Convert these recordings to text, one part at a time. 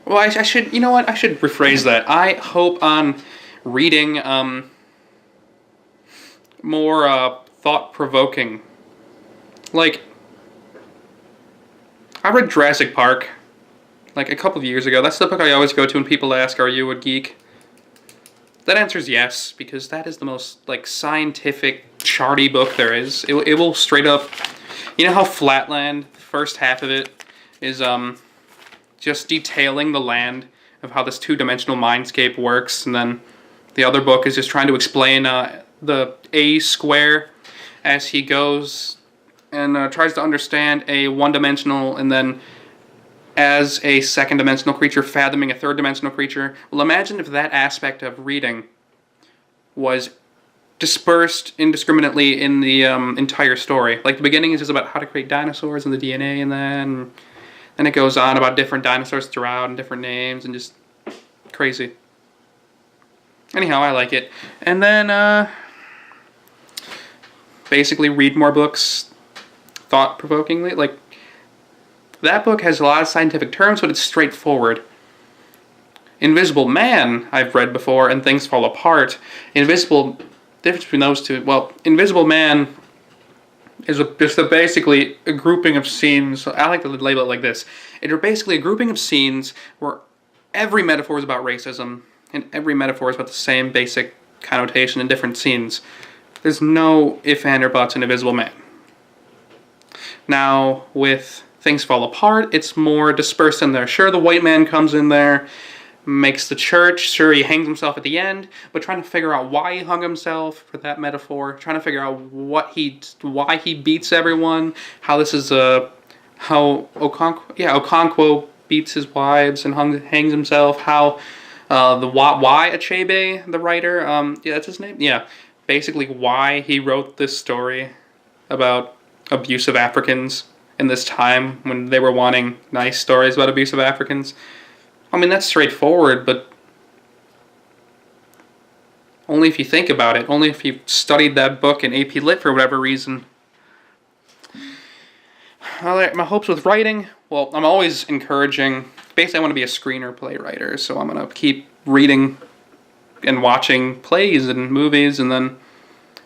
Well, I should, you know what? I should rephrase that. I hope on reading more thought-provoking. Like, I read Jurassic Park like a couple of years ago. That's the book I always go to when people ask, "Are you a geek?" That answer is yes, because that is the most like scientific, charty book there is. It will straight up, you know how Flatland, the first half of it, is just detailing the land of how this two-dimensional mindscape works, and then the other book is just trying to explain the A square as he goes and tries to understand a one-dimensional, and then as a second-dimensional creature fathoming a third-dimensional creature. Well, imagine if that aspect of reading was dispersed indiscriminately in the entire story. Like, the beginning is just about how to create dinosaurs and the DNA, and then it goes on about different dinosaurs throughout and different names and just crazy. Anyhow, I like it. And then, basically read more books thought-provokingly. Like, that book has a lot of scientific terms, but it's straightforward. Invisible Man, I've read before, and Things Fall Apart. Difference between those two, well, Invisible Man is basically a grouping of scenes. I like to label it like this. It's basically a grouping of scenes where every metaphor is about racism, and every metaphor is about the same basic connotation in different scenes. There's no if, and, or buts in Invisible Man. Now, with Things Fall Apart, it's more dispersed in there. Sure, the white man comes in there, makes the church. Sure, he hangs himself at the end, but trying to figure out why he hung himself, for that metaphor, trying to figure out why he beats everyone, how this is how Okonkwo beats his wives and hangs himself, how why Achebe, the writer, yeah, that's his name, yeah, basically why he wrote this story about abusive Africans in this time when they were wanting nice stories about abusive Africans. I mean, that's straightforward, but only if you think about it, only if you studied that book in AP Lit for whatever reason. My hopes with writing, well, I'm always encouraging, basically I want to be a screener playwriter, so I'm going to keep reading and watching plays and movies, and then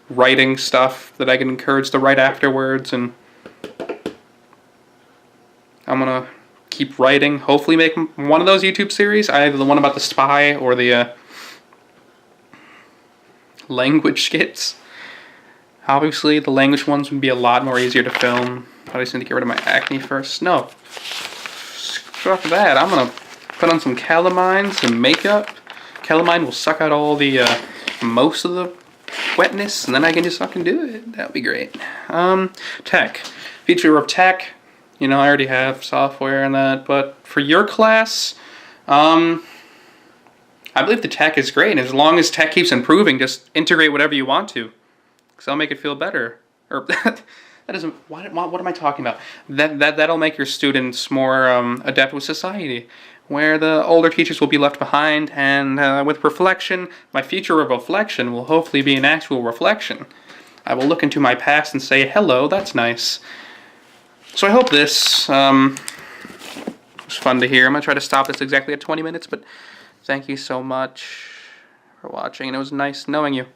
writing stuff that I can encourage to write afterwards, and I'm going to keep writing, hopefully make one of those YouTube series, either the one about the spy or the language skits. Obviously, the language ones would be a lot more easier to film. I just need to get rid of my acne first. No. Screw that. I'm going to put on some calamine, some makeup. Calamine will suck out all the, most of the wetness, and then I can just fucking do it. That would be great. Tech. Future of tech. You know, I already have software and that, but for your class, I believe the tech is great, and as long as tech keeps improving, just integrate whatever you want to, because that'll make it feel better. Or, that doesn't, what am I talking about? That'll make your students more adept with society, where the older teachers will be left behind, and with reflection, my future of reflection will hopefully be an actual reflection. I will look into my past and say, hello, that's nice. So I hope this was fun to hear. I'm going to try to stop this exactly at 20 minutes, but thank you so much for watching, and it was nice knowing you.